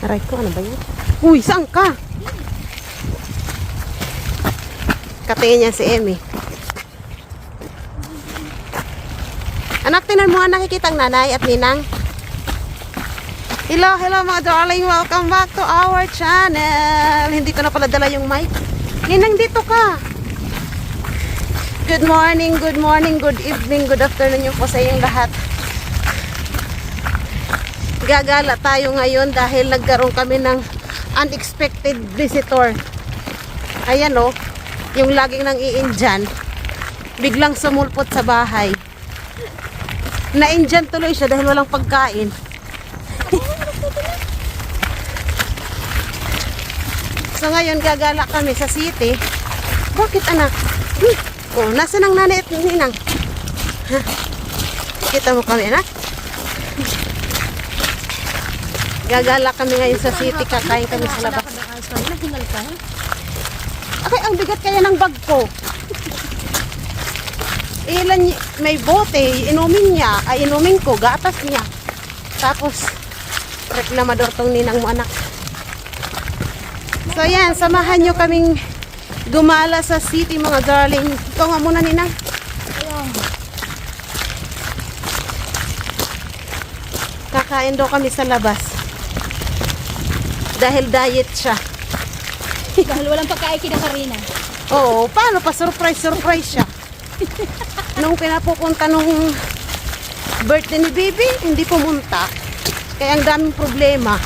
Aray ko, ano ba yun? Uy, saan ka? Katingin niya si Emmy. Anak, tinan mo nga nakikita ang nanay at ninang. Hello, hello mga darling. Welcome back to our channel. Hindi ko na pala dala yung mic. Ninang, dito ka. Good morning, good evening, good afternoon yung po sa inyong lahat. Gagala tayo ngayon dahil nagkaroon kami ng unexpected visitor. Ayan o, yung laging nang i-Indian, biglang sumulpot sa bahay. Na-Indian tuloy siya dahil walang pagkain. So ngayon gagala kami sa city. Bakit anak? Oh, nasa nang nanay at ninang? Ha? Kita mo kami anak? Gagala kami ngayon sa city, kakain kami sa labas. Okay, ang bigat kaya ng bag ko. Ilan, may bote, inumin niya, ay inumin ko, gatas niya. Tapos, reklamador tong ninang mo anak. So yan, samahan nyo kaming gumala sa city mga darling. Ikaw nga muna ninang. Kakain daw kami sa labas. Dahil diet siya. Dahil walang pagkain kina Karina. Oo, paano pa surprise siya. Nung pinapupunta nung birthday ni baby, hindi pumunta. Kaya ang daming problema.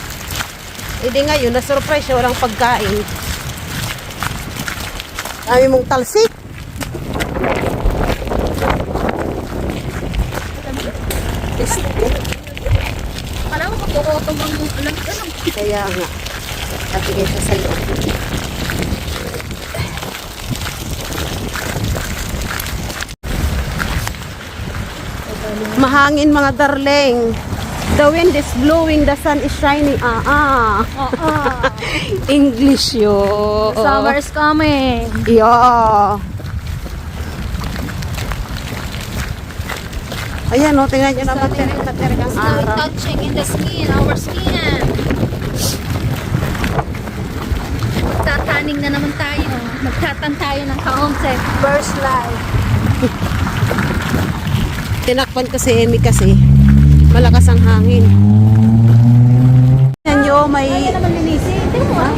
Hindi ngayon, na-surprise siya, walang pagkain. Dami mong talsik. Alam mo, magkukotong ang alam ko. Kaya nga, natigay siya sa loob. Mahangin mga darling. The wind is blowing, the sun is shining. English yo. Summer is coming. Yeah. Ayan o, tingnan nyo naman terik ang Snow araw. touching in the skin, our skin. Magtataning na naman tayo. Magtatan tayo ng kaonse. First life. Tinakpan ko si Emmy kasi malakas ang hangin. Tingnan nyo, may... Kaya naman linisin. Tingnan mo ah.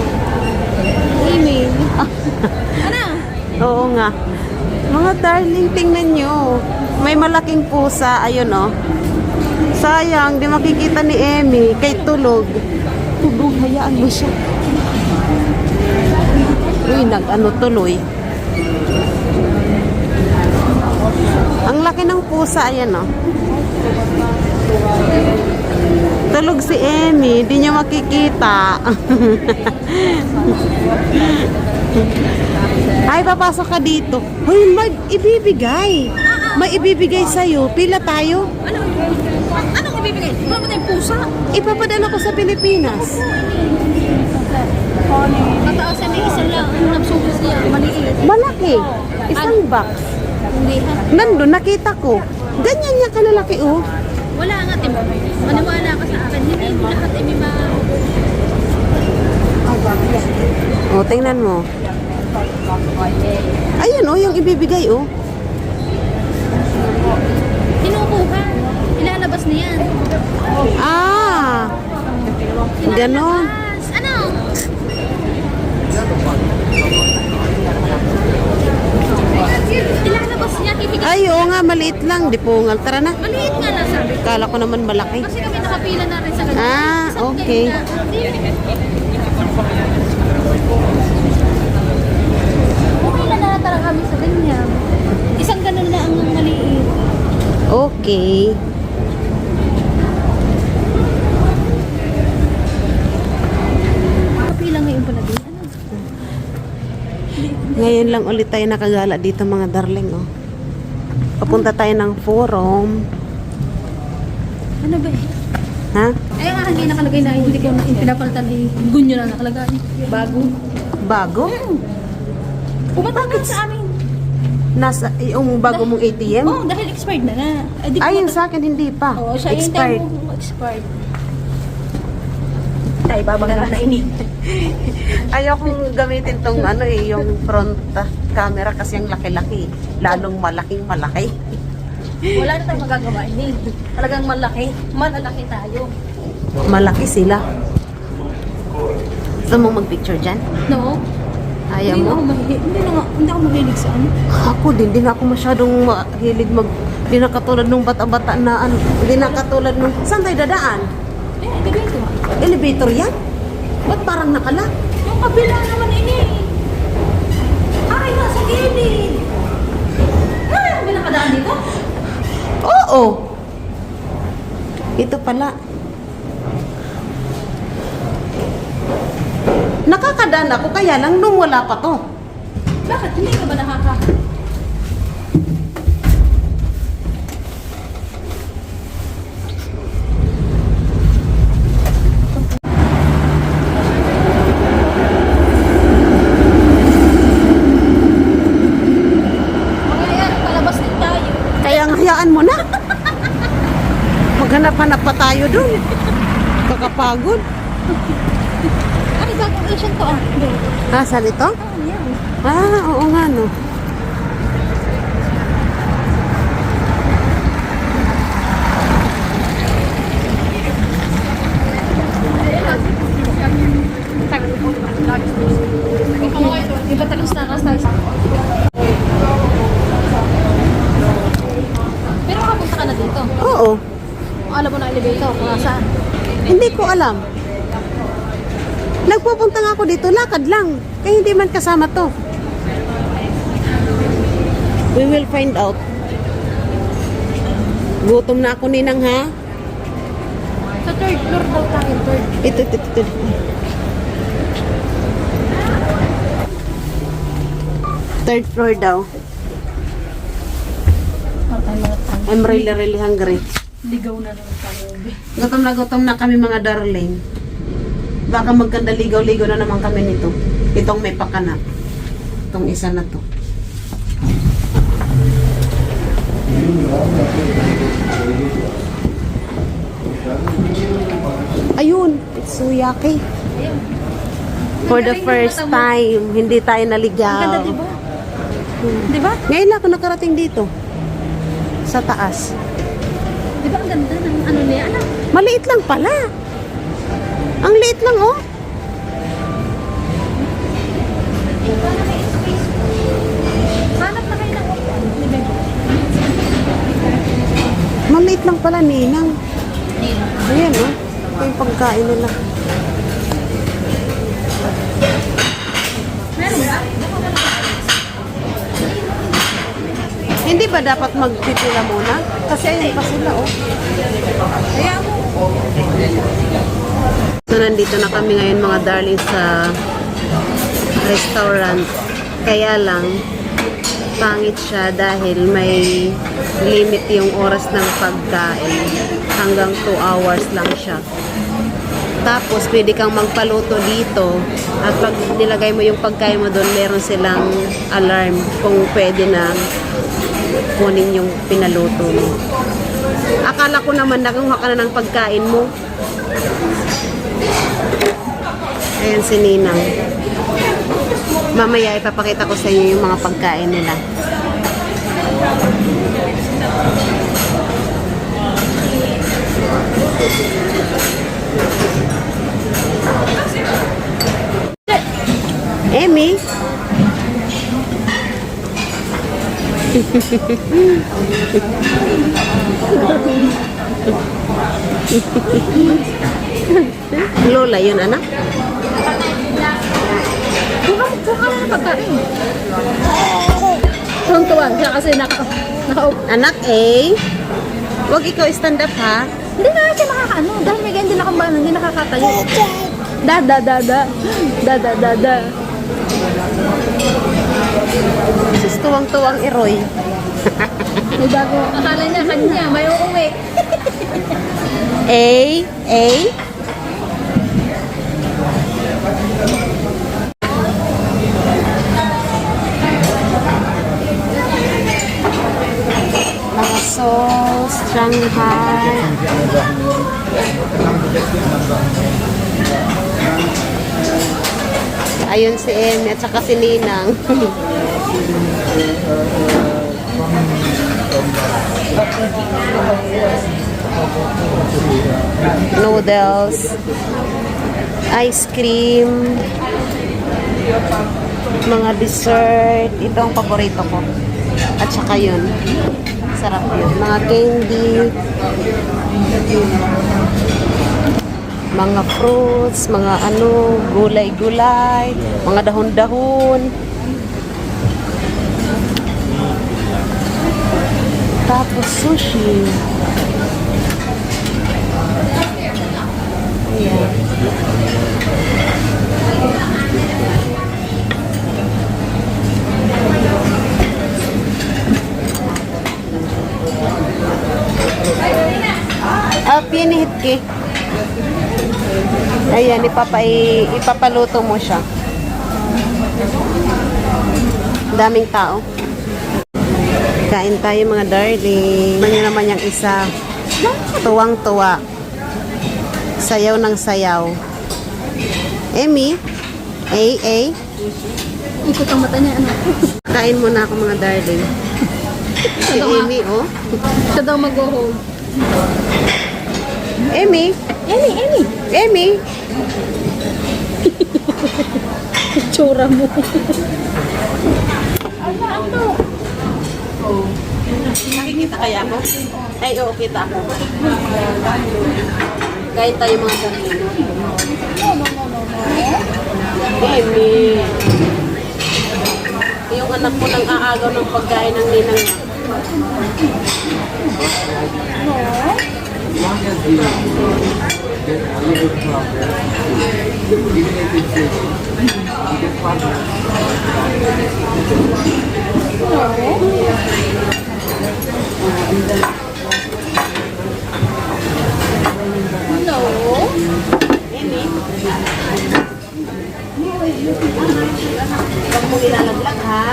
Email. Ano? Oo nga. Mga darling, tingnan nyo. May malaking pusa. Ayun o. Sayang, di makikita ni Emmy. Kay tulog. Tulog, hayaan mo siya. Uy, nag-ano tuloy. Ang laki ng pusa. Ayan o. Tulog si Emmy. Di niya makikita. Ay, papasok ka dito. Hoy, ibibigay. May ibibigay sa'yo. Pila tayo? Anong ibibigay? Mama tayong pusa. Ipapadala ko sa Pilipinas. Mataas ay may isa lang. Ang nabsubos niya. Maliit. Malaki. Isang box. Hindi ha. Nandun, nakita ko. Ganyan niya kalalaki, oh. Wala nga, Tim. Maniwala ka sa akin. Hindi mo lahat ay may Oh, tingnan mo. Ayan, oh, yung ibibigay, oh. Kinukuha. Ilalabas na yan. Ah. Ganon. Ilalabas. Ano? Ilalabas niya. Kibigay. Ay, oo nga, maliit lang. Di pungal. Tara na. Maliit nga na sabi. Kala ko naman malaki. Kasi kami nakapila na rin sa ganyan. Ah, Isang okay. Pumila na talaga kami sa ganyan. Isang ganun na ang maliit. Okay. Kapila ngayon pala din. Ano? Ngayon lang ulit tayo nakagala dito mga darling, oh. Papunta tayo ng forum. Ano ba eh? Ha? Ay, nga hindi nakalagay na hindi ko na pinapalitan eh. Gunyo na nakalagay. Bago. Bago? Pumunta ka sa amin. Nasa, yung bago mong ATM? Oo, dahil expired na nga. Ay, yung sa akin hindi pa. Oo, siya yung Expired. expired. Tayo babangga na ini. Ayaw kong gamitin tong ano eh, yung front camera kasi ang laki-laki. Lalong malaking malaki. Wala na tayong magagawa ini. Talagang malaki. Malalaki tayo. Malaki sila. Gusto mong mag-picture dyan? No? Ayaw Hindi mo? hindi ako mahilig sa ano. Ako din, di na ako masyadong mahilig di na katulad nung bata-bata na ano, di na katulad nung, saan tayo dadaan? Dito. Elevator yan? Ba't parang nakala? Yung kabila naman ini. Ay, nasa gilid. Ay, may nakadaan dito? Oo! Ito pala. Nakakadaan ako, kaya lang nung wala pa to. Bakit? Hindi ka ba nakaka... Mga yan, palabas din tayo. Kaya hayaan mo na. Maghanap-hanap pa tayo dun. Kakapagod. Ay, bagong Asian to ah. Saan ito? Yan. Oo nga no. Iba talos na tayo. Pero makapunta ka na dito. Oo. Alam mo na elevator kung nasaan. Hindi ko alam. Nagpupunta nga ako dito, lakad lang. Kaya hindi man kasama to. We will find out. Gutom na ako, Ninang, ha? Sa third floor daw tayo. Ito. Third floor daw. I'm really hungry. Ligaw na naman tayo. Gutom na kami mga darling. Baka magkanda ligaw-ligaw na naman kami nito. Itong may pakana. Itong isa na to. Ayun, it's suyaki. Ayun. For the first time, hindi tayo Ang ganda, naligaw. di ba? Di ba? Ngayon lang ako nakarating dito. Sa taas. Di ba ang ganda ng ano niya? Anak, Maliit lang pala. Ang liit lang, oh. paano may space? Hanap na kayo ng upuan. Di ba? Maliit lang pala, Ninang. Ayan, oh. Ito yung pagkain nila. Meron ba? Hindi ba dapat magpipila muna? Kasi ayun pa sila, oh. Kaya mo. So, nandito na kami ngayon mga darling sa restaurant. Kaya lang, pangit siya dahil may limit yung oras ng pagkain. Hanggang 2 hours lang siya. Tapos, pwede kang magpaluto dito. At pag nilagay mo yung pagkain mo doon, meron silang alarm kung pwede na kunin yung pinaluto mo. Akala ko naman nakuha ka na ng pagkain mo. Ayan si Ninang. Mamaya ipapakita ko sa inyo yung mga pagkain nila. Emmy? Lola yun, anak? Kuha ka na ng pagkain. Tuntuan siya kasi nakaupo. Anak, Huwag ikaw stand up, ha? Hindi na siya makakaano. Dahil may ganyan hindi nakakatayo. Da. Sus, tuwang-tuwang iroy. May bago. Akala niya kanya, may uuwi. A. Mga sauce, Shanghai. Ayun si Emi at saka si Ninang. Noodles, ice cream, mga dessert. Ito ang paborito ko. At saka yun. Sarap yun. Mga candy, mga fruits, mga ano, gulay-gulay, mga dahon-dahon. Tapos sushi. Ayan. Pinihit cake. Ayan, ipapaluto mo siya. Daming tao. Kain tayo mga darling. Manya naman yung isa. Tuwang-tuwa. Sayaw ng sayaw. Emi? Ikot ang mata niya, anak. Kain muna ako mga darling. Si Emi, oh. Ito daw mag-hold. Emi? Emi? Tsura mo. Nakikita kaya ako? Ay, oo, kita ako. Kain tayo mga darling. Emi. Yung anak ko nang aagaw ng pagkain ng ninang niya. No. Emi? Huwag mo nilalaglag, ha?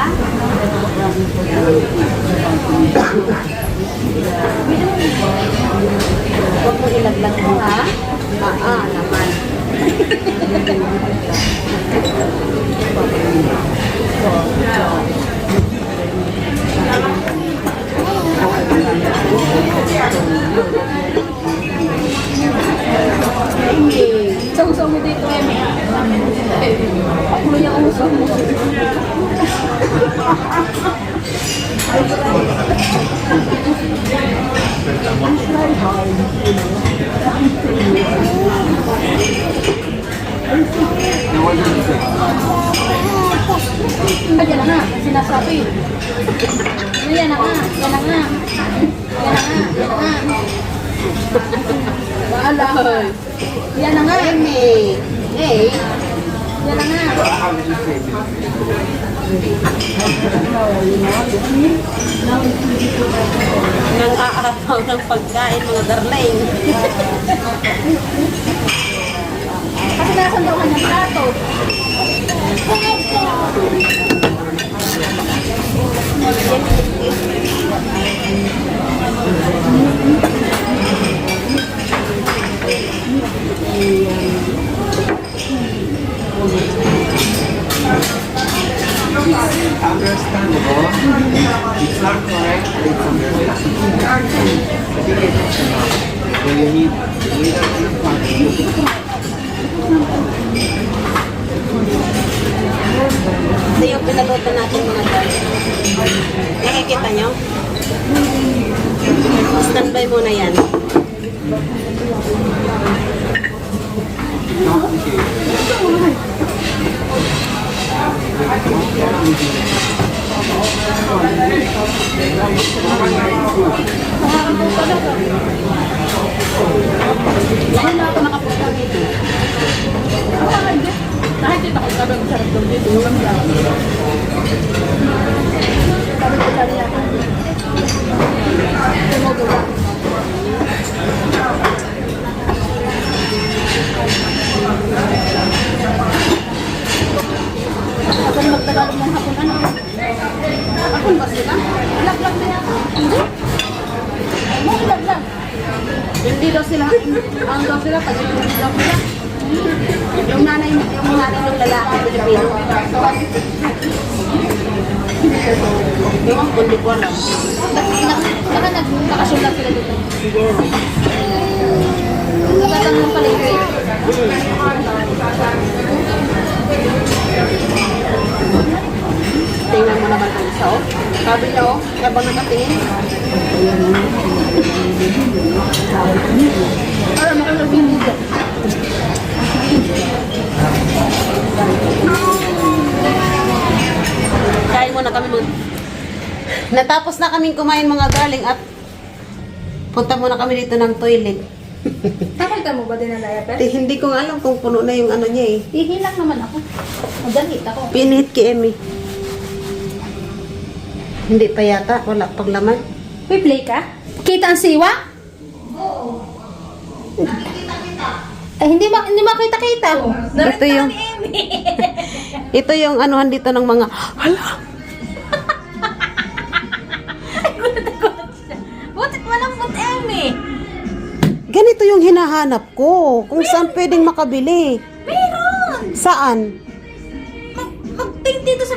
Huwag mo ilaglag mo, ha? Naman. Saw-saw mo dito, Emi. Pakulo niya ang uso mo. Yan na nga, sinasabi. Yan na nga. Wala. Yan na nga. Emi! Hey! Yan na nga. Nang aaraw ng pagkain, mga darling. Kasi nasan daw kanyang plato. Understandable. It's not correct, but it's understandable. I think it's enough. When you need the function. Ito yung pinaluto natin mga darling. Nakikita nyo? Standby muna yan. Ngayon na ako nakapunta dito. Nakikita ko sabi ang sarap daw dito. Yung lamda. Sabi ko sa niya. Tumugula. Ako na magtagalog ng hapon ano. Hapon ba sila? Lag-lag na yan. Hindi. Mo lag-lag. Hindi daw sila. Ang daw sila pag hindi daw sila. Yung nanay ng lalaki, Pilipino. Hindi ko alam. Baka nakasulat sila dito. Nagatang ng palengke. Tingnan mo naman ang isa, oh. Sabi niya, oh, habang nakatingin. Para makalagin dito. Kain muna kami nun. Natapos na kaming kumain mga darling at punta muna kami dito ng toilet. Nakita mo ba din ang diaper? Hindi ko nga alam kung puno na yung ano niya eh. Hihilak naman ako. Magalit ako. Pinihit kay Emmy. Hindi pa yata, wala pang laman. May play ka? Kita ang siwa? Eh, hindi makita-kita. Ito yung ito yung anuhan dito ng mga hala. Butit malambot, Emmy. Ganito yung hinahanap ko. Kung saan pwedeng makabili. Meron! Saan? Magtingin dito sa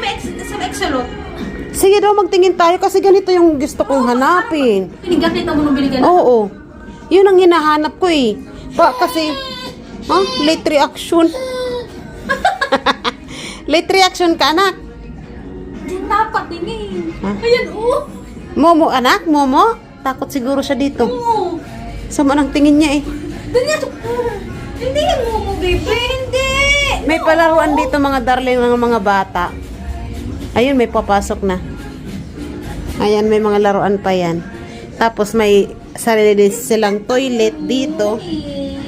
Exolot. Sige daw, magtingin tayo kasi ganito yung gusto kong hanapin. Pinigyan kita mo nung binigyan. Oo. Yun ang hinahanap ko eh. Kasi, late reaction. Late reaction ka, anak. Hindi dapat tingin. Ha? Ayan, oh. Momo, anak? Momo? Takot siguro siya dito. Oo. Sama ng tingin niya eh. Ganyan. Hindi yan mo, baby. Hindi. May palaruan dito mga darling ng mga bata. Ayun, may papasok na. Ayan, may mga laruan pa yan. Tapos may sarili din silang toilet dito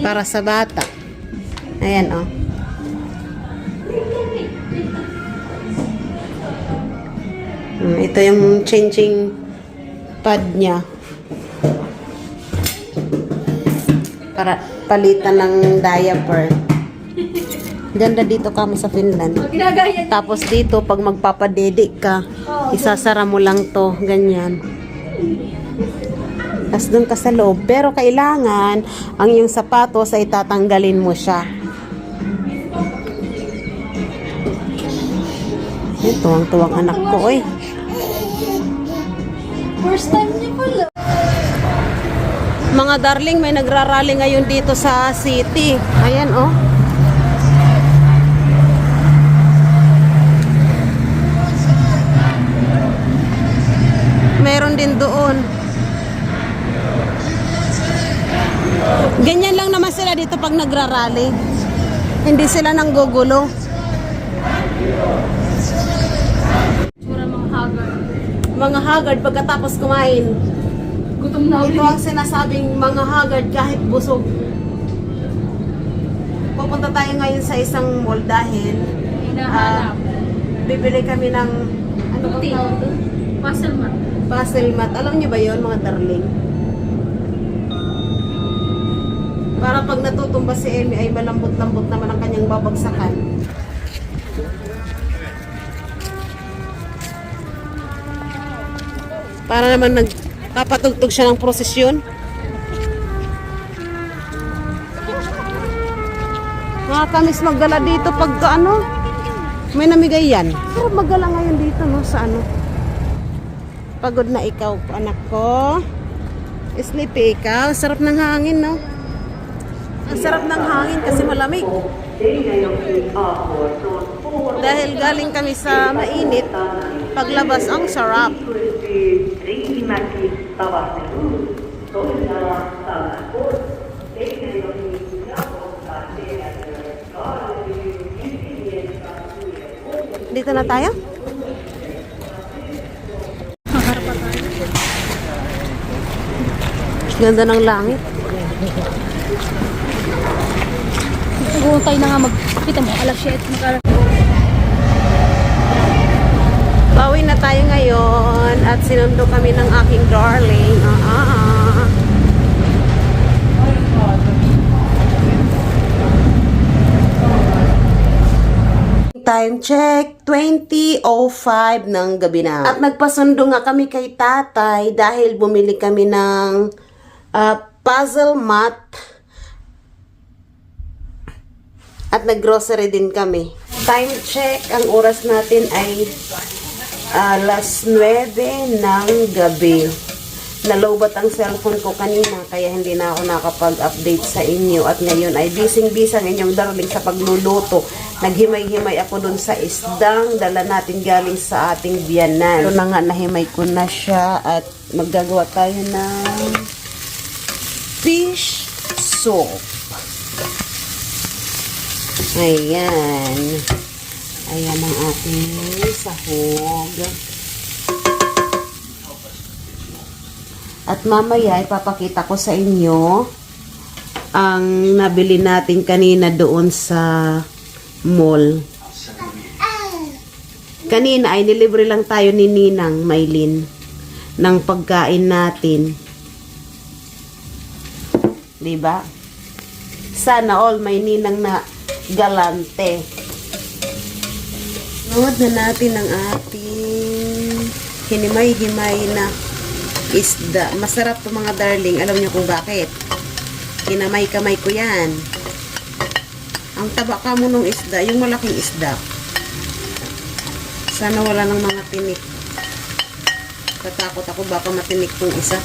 para sa bata. Ayan, oh. Ito yung changing pad niya. Para palitan ng diaper. Ganda dito kamo sa Finland. Ginagaya. Tapos dito, pag magpapadede ka, isasara mo lang to, ganyan. Tapos doon ka sa loob. Pero kailangan, ang yung sapatos ay tatanggalin mo siya. Ito, ang tuwang anak ko, eh. First time niya pala. Mga darling, may nagrarally ngayon dito sa city. Ayan, oh. Meron din doon. Ganyan lang naman sila dito pag nagrarally. Hindi sila nanggugulo. Tsura mga haggard. Mga haggard pagkatapos kumain. Gutom na Ito ang sinasabing mga haggard kahit busog. Pupunta tayo ngayon sa isang mall dahil Hinahanap. bibili kami ng ano bang Puti. tawag doon? Puzzle mat. Puzzle mat. Alam niyo ba yon mga darling? Para pag natutumba si Emmy ay malambot-lambot naman ang kanyang babagsakan. Para naman nagpapatugtog siya ng prosesyon. Nakakamiss magdala dito pagka ano, may namigay yan. Pero magdala ngayon dito no, sa ano. Pagod na ikaw, anak ko. Sleepy ikaw. Sarap ng hangin, no? Ang sarap ng hangin kasi malamig. Dahil galing kami sa mainit, paglabas ang sarap. Dito na tayo? Ganda ng langit. Siguro tayo na nga magkita mo. Alas 7. Bawi na tayo ngayon at sinundo kami ng aking darling. Time check, 20:05 ng gabi na. At nagpasundo nga kami kay tatay dahil bumili kami ng puzzle mat At nag-grocery din kami. Time check, ang oras natin ay alas 9 ng gabi. Nalobat ang cellphone ko kanina kaya hindi na ako nakapag-update sa inyo. At ngayon ay busy-busy ang inyong darling sa pagluluto. Naghimay-himay ako dun sa isdang dala natin galing sa ating biyanan. Ito na nga, nahimay ko na siya at maggagawa tayo ng fish soup. Ayan. Ayan ang ating sahog. At mamaya ipapakita ko sa inyo ang nabili natin kanina doon sa mall. Kanina ay nilibre lang tayo ni Ninang Maylin ng pagkain natin. Diba? Sana all may ninang na galante. Nood na natin ang ating hinimay-himay na isda. Masarap to mga darling. Alam niyo kung bakit? Kinamay-kamay ko yan. Ang taba ka mo nung isda, yung malaking isda. Sana wala ng mga tinik. Tatakot ako baka matinik tong isa.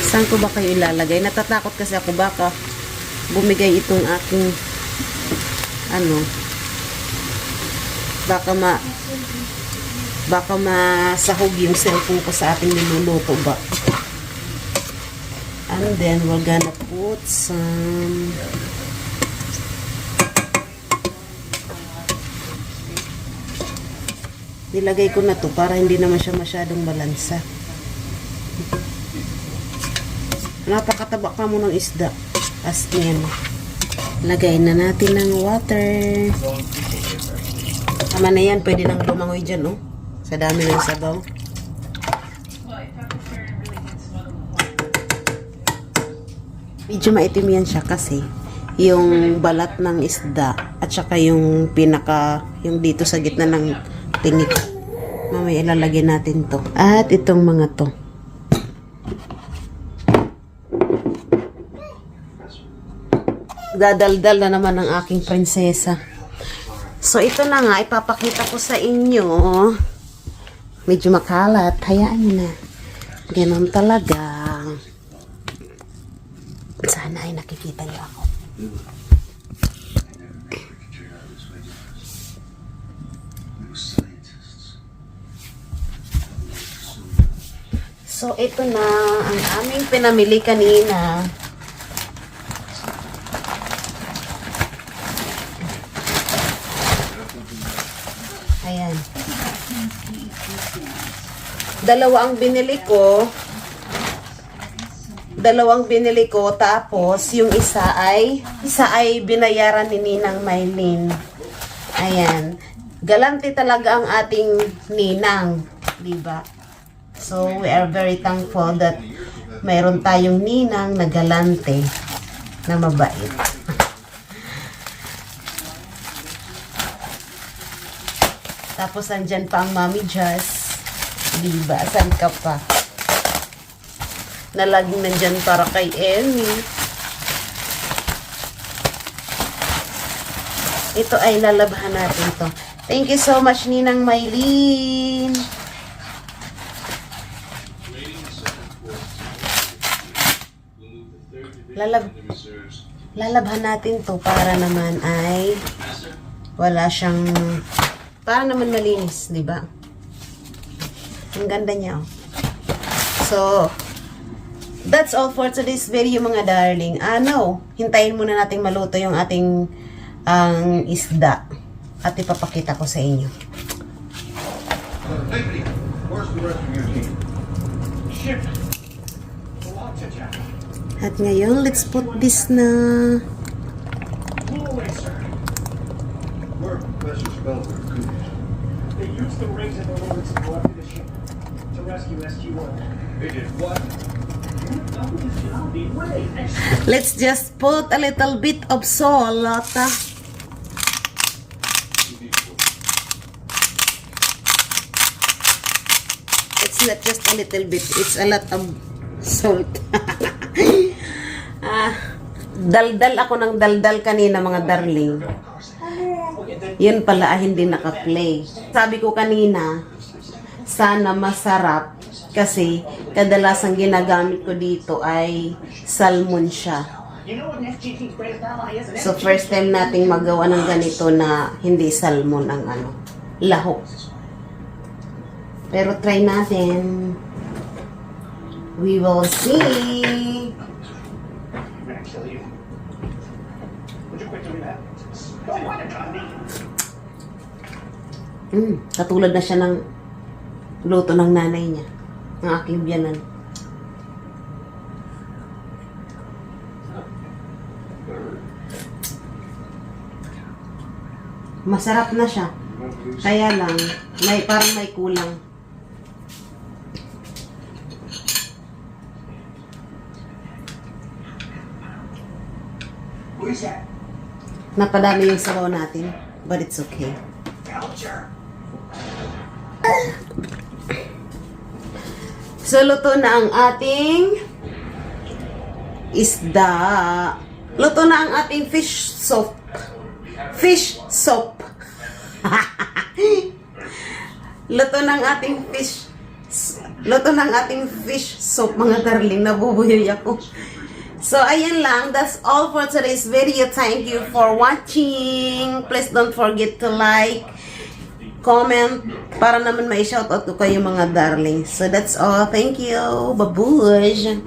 Saan ko ba kayo ilalagay? Natatakot kasi ako baka bumigay itong aking baka masahog yung cellphone ko sa ating niluluto ba. And then we're gonna put some nilagay ko na to para hindi naman siya masyadong balansa. Napakataba ka mo ng isda. As in, lagay na natin ng water. Tama na yan. Pwede nang lumangoy dyan, oh. Sa dami ng sabaw. Medyo maitim yan siya kasi yung balat ng isda at saka yung yung dito sa gitna ng tinik. Mamaya ilalagay natin to. At itong mga to. Dadaldal na naman ang aking prinsesa. So, ito na nga, ipapakita ko sa inyo. Medyo makalat. Hayaan nyo na. Ganon talaga. Sana ay nakikita nyo ako. So, ito na ang aming pinamili kanina. Ayan. Dalawang binili ko tapos yung isa ay binayaran ni Ninang Maylin. Ayan. Galante talaga ang ating ninang, 'di ba? So we are very thankful that mayroon tayong ninang na galante na mabait. Tapos, andyan pa ang Mami Jazz. Diba? Saan ka pa? Nalaging nandyan para kay Emmy. Ito ay lalabhan natin to. Thank you so much, Ninang Maylin. Lalabhan natin to para naman ay wala siyang para naman malinis, di ba? Ang ganda niya, oh. So, that's all for today's video, mga darling. Hintayin muna natin maluto yung ating isda. At ipapakita ko sa inyo. At ngayon, let's put this na. Professor Spellberg could. They used the rings and the relics to go after the ship to rescue SG-1. They did what? Let's just put a little bit of salt. It's not just a little bit. It's a lot of salt. Daldal ako ng daldal kanina, mga darling. Yun pala, hindi naka-play. Sabi ko kanina, sana masarap. Kasi, kadalasang ginagamit ko dito ay salmon siya. So, first time nating magawa ng ganito na hindi salmon ang lahok. Pero try natin. We will see. Katulad na siya ng luto ng nanay niya. Ng aking biyanan. Masarap na siya. Kaya lang, parang may kulang. Napadami yung sabaw natin, but it's okay. So, luto na ang ating isda. Luto na ang ating fish soup. Fish soup. Luto ng ating fish soup, mga darling. Nabubuhay ako. So, ayan lang. That's all for today's video. Thank you for watching. Please don't forget to like, comment, para naman ma-shoutout ko kayo, mga darling. So, that's all. Thank you. Babush.